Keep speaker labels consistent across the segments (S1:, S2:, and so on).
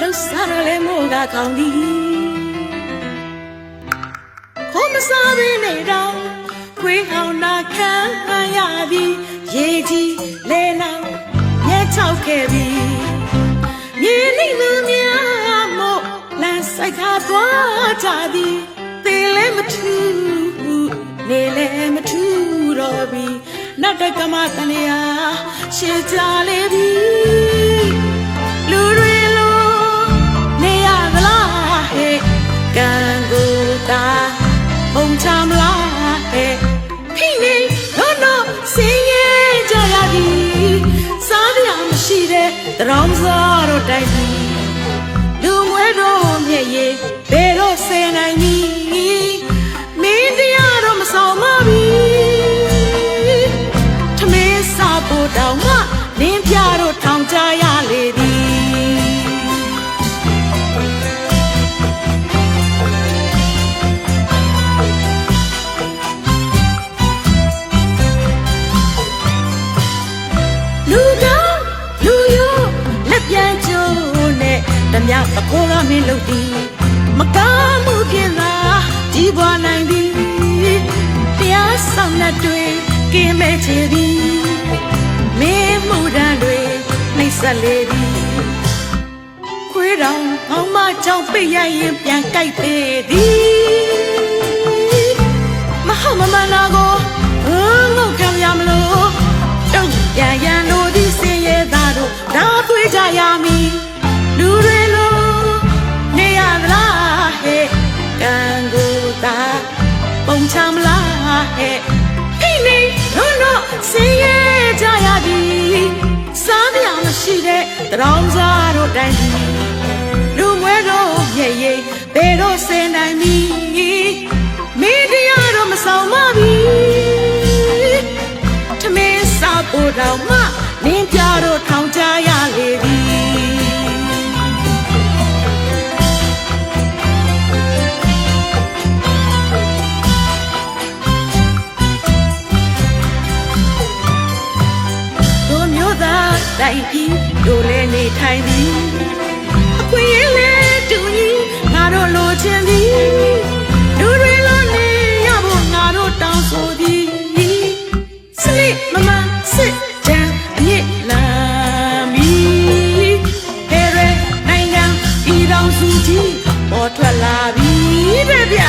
S1: လောက်စားရလဲမို့ကခေါင်းဒီခေါ်မစားဘဲနဲ့တော့ခွေးဟောင်းနာခံရသည်ရေကြီးလဲနောင်မြဲချောက်ခဲ့ပြီမြေလိမ့်သူများမို့လမ်းဆိုင်ထားသွားကြသည်သေလဲမထူးနေလဲမထူးတော့ပြီနတ်တကမတန်ရာရှေ့ကြလေပြီလူတွေလိုနေရသလားဟဲ့ကံကိုတာပုံချမလားဟဲ့ဖိနေတော့စင်ရဲ့ကြရသည်စားရမရှိတဲ့တရောင်းစားတော့တိုက်ပြီလူမွဲတော့မြည့်ရဲ့ဘယ်တော့ဆယ်နိုင်ပြီမင်းတရားတော့မဆောင်မပြီထမင်းစားဖို့တောင်မှနင်းပြတော့ထောင်ကြရလေသည်တမတခိုးကမင်းလုပ်သည်မကားမှုဖြင့်သာကြီးပွားနိုင်သည်တရားဆောင်တဲ့တွေကင်းမဲ့ချေသည်မင်းမှုတန်းတွေနှိမ့်ဆက်လေသည်ခွေးတောင်ကောင်းမကြောင့်ပိတ်ရရင်ပြန်ကြိုက်သေးသည်မဟုတ်မမှန်တော့ကိုငုတ်ခံရမလို့တုံ့ပြန်ရန်တို့သည်စင်ရဲသားတို့ဒါသွေးကြရမည်လူတွေလိုနေရသလားဟဲ့ကံကိုတာပုံချမလားဟဲ့ဖိနေတော့စင်ရဲကြရသည်စားပြမရှိတဲ့တရောင်းစားတို့တိုင်းလူမွဲတော့ရဲ့ရဲ့ဘယ်တော့စင်နိုင်ပြီမင်းတရားတော့မဆောင်မပြီထမင်းစားဖို့တော့မှနင်းပြတော့ထောင်ကြရလေသည်တိုင်းပြည်တို့လည်းနေထိုင်သည်အခွင့်အရေးလည်းတူညီငါတို့လိုချင်သည်လူတွေလိုနေရဖို့ငါတို့တောင်းဆိုသည်စလိမမစစ်တမ်းအမြင့်လာမီဟဲရဲနိုင်ငံဤတော်စုကြီးပေါ်ထွက်လာပြီပဲဗျ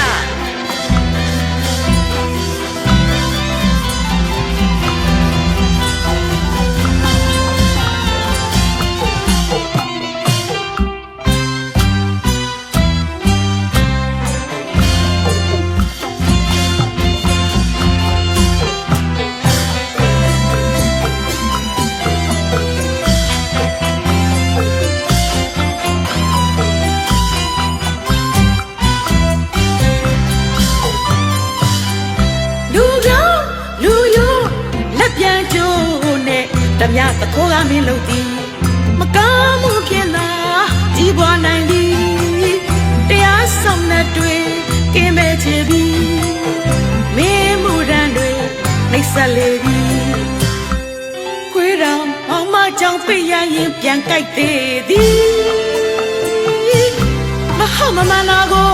S1: တမတခိုးကမင်းလုပ်သည်မကားမှုဖြင့်သာကြီးပွားနိုင်သည်တရားဆောင်တဲ့တွေကင်းမဲ့ချေသည်မင်းမှုတန်းတွေနှိမ့်ဆက်လေသည်ခွေးတောင်အောင်မကြောင့်ပိတ်ရရင်ပြန်ကြိုက်သေးသည်မဟုတ်မမှန်တော့ကို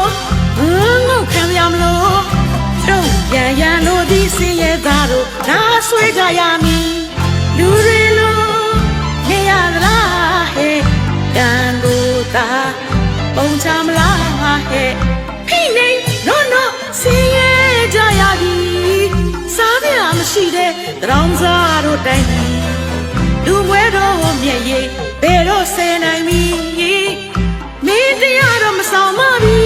S1: ငုတ်ခံရမလို့တုံ့ပြန်ရန်လို့ဒီစင်ရဲ့သားတို့ဒါဆွေးကြရမည်လူတွေလိုနေရသလားဟဲ့ကံကိုတာပုံချမလားဟဲ့ဖိနေတော့စင်ရဲကြရသည်စားပြမရှိတဲ့တရောင်းစားတို့တိုင်းလူမွဲတော့မြည့်ရိပ်ဘယ်တော့ဆယ်နိုင်ပြီမင်းတရားတော့မဆောင်မပြီ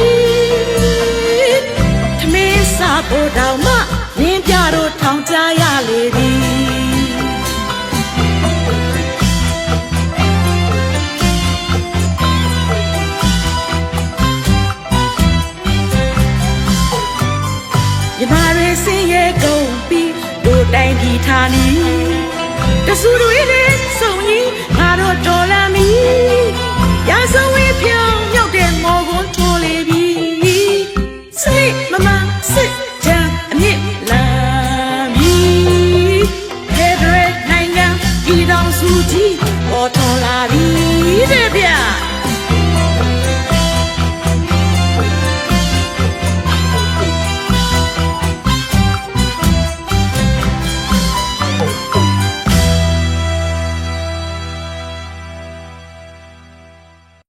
S1: ထမင်းစားဖို့တောင်မှနင်းပြတော့ထောင်ကြရလေသည်မာရစင်ရဲ့ကုန်ပြီးတို့တိုင်းပြည်ထားနီတဆူတွေနဲ့စုံကြီးငါတို့တော်လမ်းမီရာဇဝေးဖြောင်းရောက်တဲ့မော်ကွန်းထိုးလေပြီစိတ်မမစစ်တမ်းအမြင့်လာမီဟဲ့ရဲနိုင်ငံပြည်တော်စုကြီးပေါ်ထွန်လာပြီတဲ့ဗျ